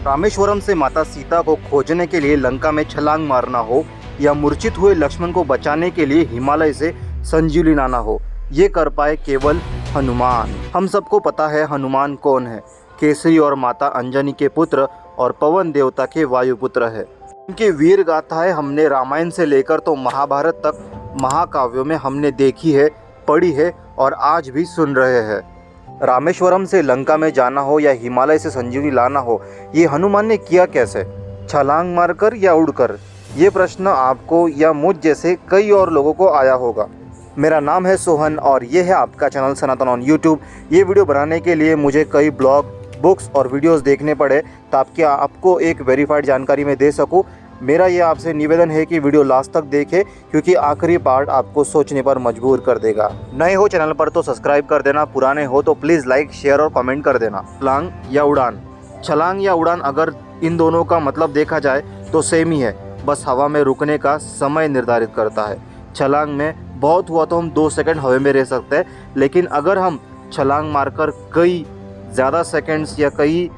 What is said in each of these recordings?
रामेश्वरम से माता सीता को खोजने के लिए लंका में छलांग मारना हो या मूर्छित हुए लक्ष्मण को बचाने के लिए हिमालय से संजीवनी लाना हो, ये कर पाए केवल हनुमान। हम सबको पता है हनुमान कौन है। केसरी और माता अंजनी के पुत्र और पवन देवता के वायुपुत्र है। उनकी वीर गाथाएं हमने रामायण से लेकर तो महाभारत तक महाकाव्यों में हमने देखी है, पढ़ी है और आज भी सुन रहे हैं। रामेश्वरम से लंका में जाना हो या हिमालय से संजीवनी लाना हो, ये हनुमान ने किया कैसे? छलांग मारकर या उड़कर? ये प्रश्न आपको या मुझ जैसे कई और लोगों को आया होगा। मेरा नाम है सोहन और ये है आपका चैनल सनातन ऑन यूट्यूब। ये वीडियो बनाने के लिए मुझे कई ब्लॉग, बुक्स और वीडियोस देखने पड़े ताकि आपको एक वेरीफाइड जानकारी में दे सकूं। मेरा ये आपसे निवेदन है कि वीडियो लास्ट तक देखें, क्योंकि आखिरी पार्ट आपको सोचने पर मजबूर कर देगा। नए हो चैनल पर तो सब्सक्राइब कर देना, पुराने हो तो प्लीज़ लाइक, शेयर और कमेंट कर देना। छलांग या उड़ान? छलांग या उड़ान, अगर इन दोनों का मतलब देखा जाए तो सेम ही है, बस हवा में रुकने का समय निर्धारित करता है। छलांग में बहुत हुआ तो हम 2 सेकंड हवा में रह सकते हैं, लेकिन अगर हम छलांग मारकर कई ज़्यादा सेकंड्स या कई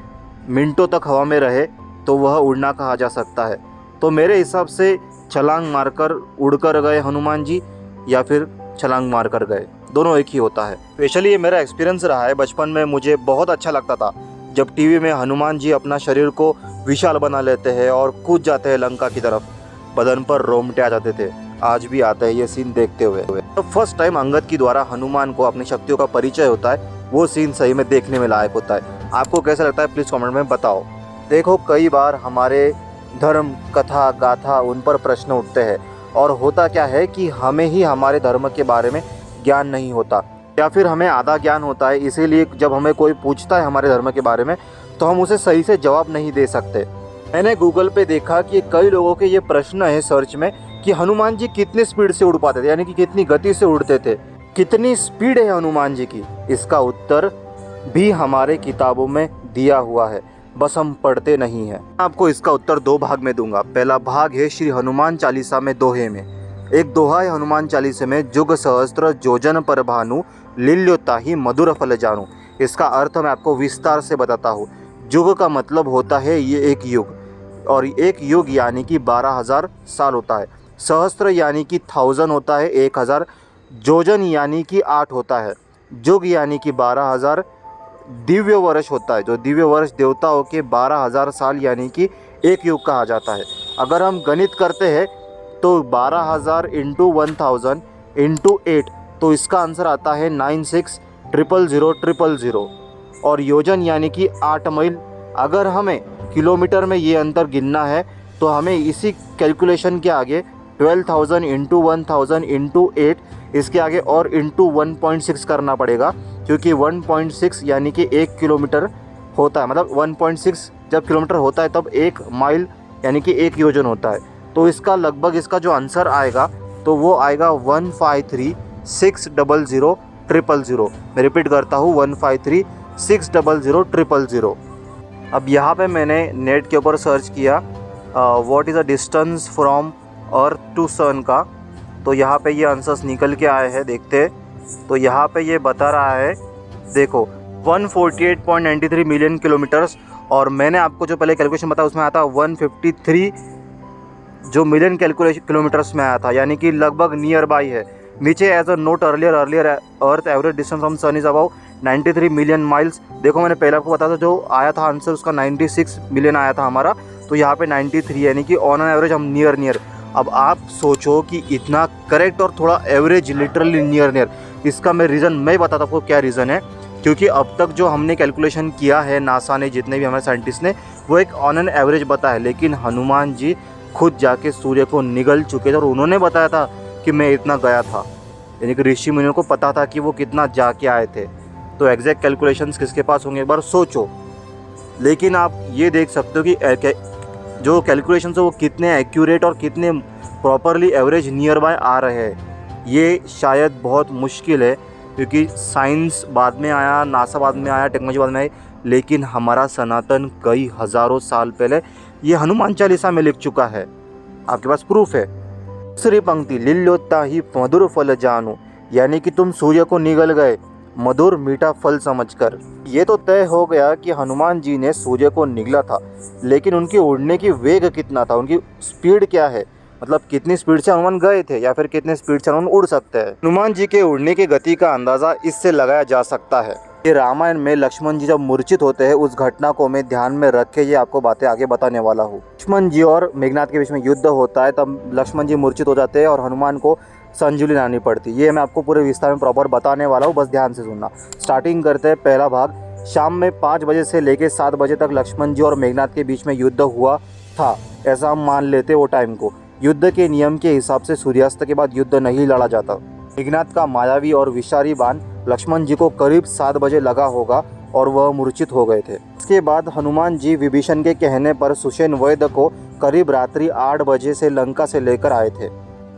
मिनटों तक हवा में रहे तो वह उड़ना कहा जा सकता है। तो मेरे हिसाब से छलांग मारकर उड़कर गए हनुमान जी या फिर छलांग मारकर गए, दोनों एक ही होता है। स्पेशली ये मेरा एक्सपीरियंस रहा है। बचपन में मुझे बहुत अच्छा लगता था जब टीवी में हनुमान जी अपना शरीर को विशाल बना लेते हैं और कूद जाते हैं लंका की तरफ, बदन पर रोमटे आ जाते थे। आज भी आता है ये सीन देखते हुए। तो फर्स्ट टाइम अंगद की द्वारा हनुमान को अपनी शक्तियों का परिचय होता है, वो सीन सही में देखने में लायक होता है। आपको कैसा लगता है प्लीज़ कमेंट में बताओ। देखो, कई बार हमारे धर्म, कथा, गाथा उन पर प्रश्न उठते हैं और होता क्या है कि हमें ही हमारे धर्म के बारे में ज्ञान नहीं होता या फिर हमें आधा ज्ञान होता है। इसीलिए जब हमें कोई पूछता है हमारे धर्म के बारे में तो हम उसे सही से जवाब नहीं दे सकते। मैंने गूगल पे देखा कि कई लोगों के ये प्रश्न है सर्च में कि हनुमान जी कितनी स्पीड से उड़ पाते थे, यानी कि कितनी गति से उड़ते थे, कितनी स्पीड है हनुमान जी की। इसका उत्तर भी हमारे किताबों में दिया हुआ है, बस हम पढ़ते नहीं हैं। आपको इसका उत्तर 2 भाग में दूंगा। पहला भाग है श्री हनुमान चालीसा में दोहे में। एक दोहा है हनुमान चालीसा में, जुग सहस्त्र जोजन पर भानु, लील्योताहि मधुर फल जानू। इसका अर्थ मैं आपको विस्तार से बताता हूँ। जुग का मतलब होता है ये एक युग, और एक युग यानी कि 12,000 साल होता है। सहस्त्र यानी कि 1000 होता है, 1000। जोजन यानी कि 8 होता है। जुग यानी कि 12,000। दिव्य वर्ष होता है, जो दिव्य वर्ष देवताओं के 12,000 साल यानी कि एक युग कहा जाता है। अगर हम गणित करते हैं तो 12,000 इंटू 1000 इंटू 8, तो इसका आंसर आता है 96,000,000। और योजन यानी कि 8 मील। अगर हमें किलोमीटर में ये अंतर गिनना है तो हमें इसी कैलकुलेशन के आगे 12,000 इंटू 1000 इंटू 8, इसके आगे और इंटू 1.6 करना पड़ेगा, क्योंकि 1.6 यानी कि 1 किलोमीटर होता है। मतलब 1.6 जब किलोमीटर होता है तब 1 माइल यानी कि 1 योजन होता है। तो इसका लगभग इसका जो आंसर आएगा तो वो आएगा 153,600,000,000। मैं रिपीट करता हूँ, 153,600,000,000। अब यहाँ पे मैंने नेट के ऊपर सर्च किया what is the distance from earth to sun का, तो यहाँ पे ये आंसर्स निकल के आए हैं। देखते हैं, तो यहाँ पे ये बता रहा है, देखो 148.93 मिलियन किलोमीटर्स, और मैंने आपको जो पहले कैलकुलेशन बताया उसमें आया था 153 जो मिलियन किलोमीटर्स में आया था, यानी कि लगभग नियर बाई है। नीचे as a note earlier earth average distance from sun is about 93 million miles. देखो, मैंने पहले आपको बताया था जो आया था आंसर उसका 96 मिलियन आया था हमारा, तो यहाँ पे 93 यानी कि ऑन एन एवरेज हम नियर। अब आप सोचो कि इतना करेक्ट और थोड़ा एवरेज, लिटरली नियर। इसका मैं रीज़न मैं बताता हूँ आपको क्या रीज़न है। क्योंकि अब तक जो हमने कैलकुलेशन किया है, नासा ने, जितने भी हमारे साइंटिस्ट ने, वो एक ऑन एन एवरेज बताया, लेकिन हनुमान जी खुद जाके सूर्य को निगल चुके थे और उन्होंने बताया था कि मैं इतना गया था, यानी कि ऋषि मुनियों को पता था कि वो कितना जाके आए थे। तो एग्जैक्ट कैलकुलेशंस किसके पास होंगे, एक बार सोचो। लेकिन आप ये देख सकते हो कि जो कैलकुलेशंस है वो कितने एक्यूरेट और कितने प्रॉपरली एवरेज नियर बाय आ रहे हैं। ये शायद बहुत मुश्किल है, क्योंकि साइंस बाद में आया, नासा बाद में आया, टेक्नोलॉजी बाद में आई, लेकिन हमारा सनातन कई हज़ारों साल पहले ये हनुमान चालीसा में लिख चुका है। आपके पास प्रूफ है। दूसरी पंक्ति, लील्योताहि मधुर फल जानू, यानी कि तुम सूर्य को निगल गए, मधुर मीठा फल समझकर। ये तो तय हो गया कि हनुमान जी ने सूर्य को निगला था, लेकिन उनकी उड़ने की वेग कितना था, उनकी स्पीड क्या है, मतलब कितनी स्पीड से हनुमान गए थे या फिर कितने स्पीड से हनुमान उड़ सकते हैं। हनुमान जी के उड़ने की गति का अंदाज़ा इससे लगाया जा सकता है। ये रामायण में लक्ष्मण जी जब मूर्छित होते हैं उस घटना को मैं ध्यान में रख के ये आपको बातें आगे बताने वाला हूँ। लक्ष्मण जी और मेघनाथ के बीच में युद्ध होता है, तब लक्ष्मण जी मूर्छित हो जाते हैं और हनुमान को संजीवनी लानी पड़ती है। ये मैं आपको पूरे विस्तार में प्रॉपर बताने वाला हूँ, बस ध्यान से सुनना। स्टार्टिंग करते हैं पहला भाग। शाम में 5 बजे से लेकर 7 बजे तक लक्ष्मण जी और मेघनाथ के बीच में युद्ध हुआ था, ऐसा हम मान लेते वो टाइम को। युद्ध के नियम के हिसाब से सूर्यास्त के बाद युद्ध नहीं लड़ा जाता। मेघनाथ का मायावी और विषारी बाण लक्ष्मण जी को करीब 7 बजे लगा होगा और वह मूर्छित हो गए थे। इसके बाद हनुमान जी विभीषण के कहने पर सुषेण वैद्य को करीब रात्रि 8 बजे से लंका से लेकर आए थे।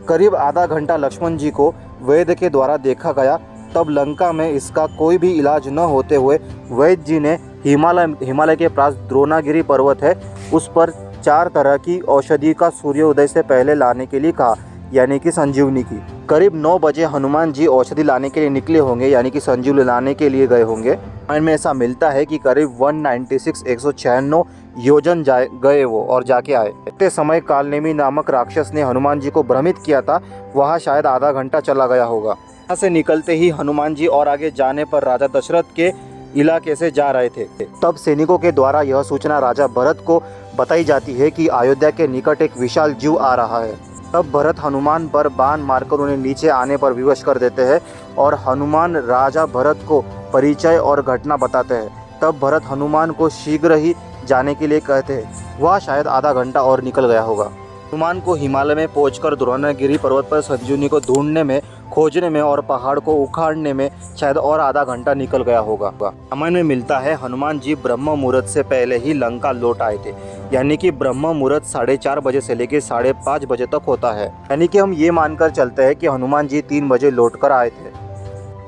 करीब आधा घंटा लक्ष्मण जी को वैद्य के द्वारा देखा गया। तब लंका में इसका कोई भी इलाज न होते हुए वैद्य जी ने हिमालय के पास द्रोणागिरी पर्वत है, उस पर 4 तरह की औषधि का सूर्योदय से पहले लाने के लिए कहा, यानी कि संजीवनी की। करीब 9 बजे हनुमान जी औषधि लाने के लिए निकले होंगे, यानी कि संजीवनी लाने के लिए गए होंगे। में ऐसा मिलता है कि करीब 196 योजन गए वो और जाके आए। इतने समय कालनेमी नामक राक्षस ने हनुमान जी को भ्रमित किया था, वहाँ शायद आधा घंटा चला गया होगा। यहाँ से निकलते ही हनुमान जी और आगे जाने पर राजा दशरथ के इलाके से जा रहे थे। तब सैनिकों के द्वारा यह सूचना राजा भरत को बताई जाती है कि अयोध्या के निकट एक विशाल जीव आ रहा है। तब भरत हनुमान पर बाण मारकर उन्हें नीचे आने पर विवश कर देते हैं और हनुमान राजा भरत को परिचय और घटना बताते हैं। तब भरत हनुमान को शीघ्र ही जाने के लिए कहते हैं। वह शायद आधा घंटा और निकल गया होगा। हनुमान को हिमालय में पहुंचकर द्रोणागिरी पर्वत पर संजीवनी को ढूंढने में, खोजने में और पहाड़ को उखाड़ने में शायद और आधा घंटा निकल गया होगा। रामायण में मिलता है हनुमान जी ब्रह्म मुहूर्त से पहले ही लंका लौट आए थे, यानी कि ब्रह्म मुहूर्त 4:30 बजे से लेकर 5:30 बजे तक होता है। यानी कि हम ये मानकर चलते हैं कि हनुमान जी 3 बजे लौट कर आए थे।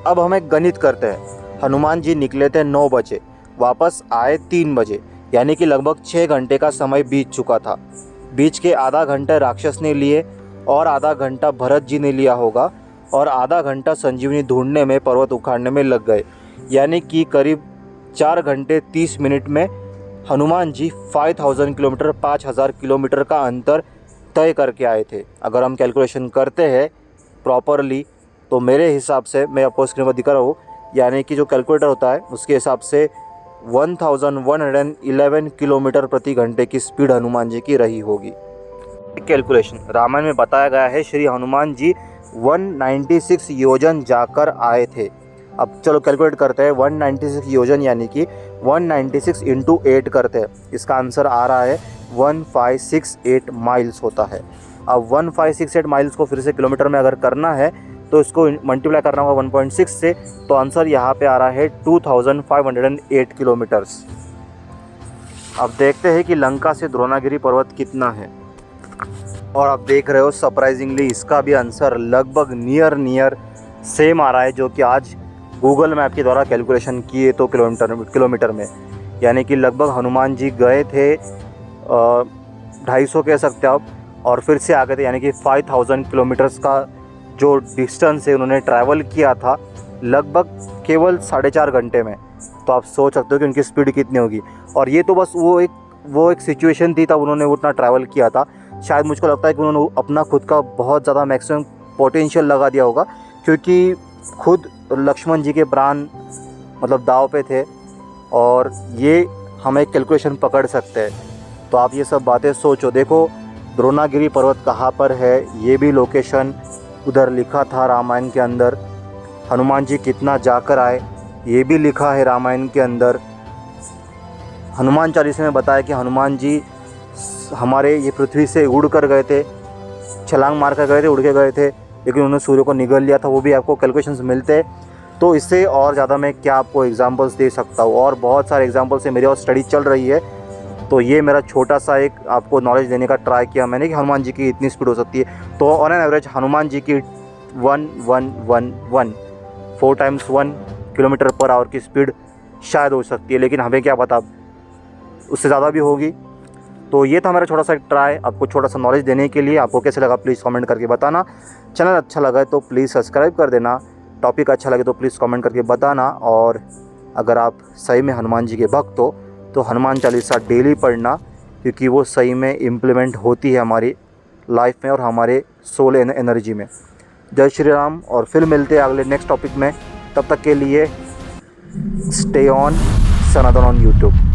अब हम एक गणित करते हैं। हनुमान जी निकले थे 9 बजे, वापस आए 3 बजे, यानी कि लगभग 6 घंटे का समय बीत चुका था। बीच के आधा घंटे राक्षस ने लिए और आधा घंटा भरत जी ने लिया होगा और आधा घंटा संजीवनी ढूंढने में, पर्वत उखाड़ने में लग गए, यानी कि करीब 4 घंटे 30 मिनट में हनुमान जी 5000 किलोमीटर 5000 किलोमीटर का अंतर तय करके आए थे। अगर हम कैलकुलेशन करते हैं प्रॉपरली तो मेरे हिसाब से, मैं आपको स्क्रीन पर दिखा रहा हूँ, यानी कि जो कैलकुलेटर होता है उसके हिसाब से 1111 किलोमीटर प्रति घंटे की स्पीड हनुमान जी की रही होगी। कैलकुलेशन रामायण में बताया गया है श्री हनुमान जी 196 योजन जाकर आए थे। अब चलो कैलकुलेट करते हैं। 196 योजन यानी कि 196 × 8 करते हैं, इसका आंसर आ रहा है 1568 माइल्स होता है। अब 1568 माइल्स को फिर से किलोमीटर में अगर करना है तो इसको मल्टीप्लाई करना होगा 1.6 से, तो आंसर यहाँ पे आ रहा है 2508 किलोमीटर्स। अब देखते हैं कि लंका से द्रोणागिरी पर्वत कितना है, और आप देख रहे हो सरप्राइजिंगली इसका भी आंसर लगभग नियर सेम आ रहा है, जो कि आज गूगल मैप के द्वारा कैलकुलेशन किए तो किलोमीटर में, यानी कि लगभग हनुमान जी गए थे 250 कह सकते हो आप, और फिर से आ गए थे, यानी कि 5000 किलोमीटर्स का जो डिस्टेंस है उन्होंने ट्रैवल किया था लगभग केवल 4.5 घंटे में। तो आप सोच सकते हो कि उनकी स्पीड कितनी होगी। और ये तो बस वो एक सिचुएशन थी तब उन्होंने उतना ट्रैवल किया था। शायद मुझको लगता है कि उन्होंने अपना खुद का बहुत ज़्यादा मैक्सिमम पोटेंशियल लगा दिया होगा, क्योंकि खुद लक्ष्मण जी के प्राण मतलब दाव पे थे, और ये हम एक कैलकुलेशन पकड़ सकते हैं। तो आप ये सब बातें सोचो। देखो द्रोणागिरी पर्वत कहाँ पर है, ये भी लोकेशन उधर लिखा था रामायण के अंदर। हनुमान जी कितना जाकर आए ये भी लिखा है रामायण के अंदर। हनुमान चालीसा में बताया कि हनुमान जी हमारे ये पृथ्वी से उड़ कर गए थे, छलांग मार कर गए थे, उड़ के गए थे, लेकिन उन्होंने सूर्य को निगल लिया था। वो भी आपको कैलकुलेशंस मिलते हैं। तो इससे और ज़्यादा मैं क्या आपको एग्जांपल्स दे सकता हूँ, और बहुत सारे एग्जांपल्स से मेरी और स्टडी चल रही है। तो ये मेरा छोटा सा एक आपको नॉलेज देने का ट्राई किया मैंने कि हनुमान जी की इतनी स्पीड हो सकती है। तो on an average Hanuman ji की 1111 4 × 1 किलोमीटर पर आवर की स्पीड शायद हो सकती है, लेकिन हमें क्या पता, उससे ज़्यादा भी होगी। तो ये था मेरा छोटा सा ट्राई आपको छोटा सा नॉलेज देने के लिए। आपको कैसे लगा प्लीज़ कमेंट करके बताना। चैनल अच्छा लगा तो प्लीज़ सब्सक्राइब कर देना। टॉपिक अच्छा लगे तो प्लीज़ कमेंट करके बताना। और अगर आप सही में हनुमान जी के भक्त हो तो हनुमान चालीसा डेली पढ़ना, क्योंकि वो सही में इम्प्लीमेंट होती है हमारी लाइफ में और हमारे सोल एनर्जी में। जय श्री राम। और फिर मिलते हैं अगले नेक्स्ट टॉपिक में। तब तक के लिए stay on Sanatan on YouTube.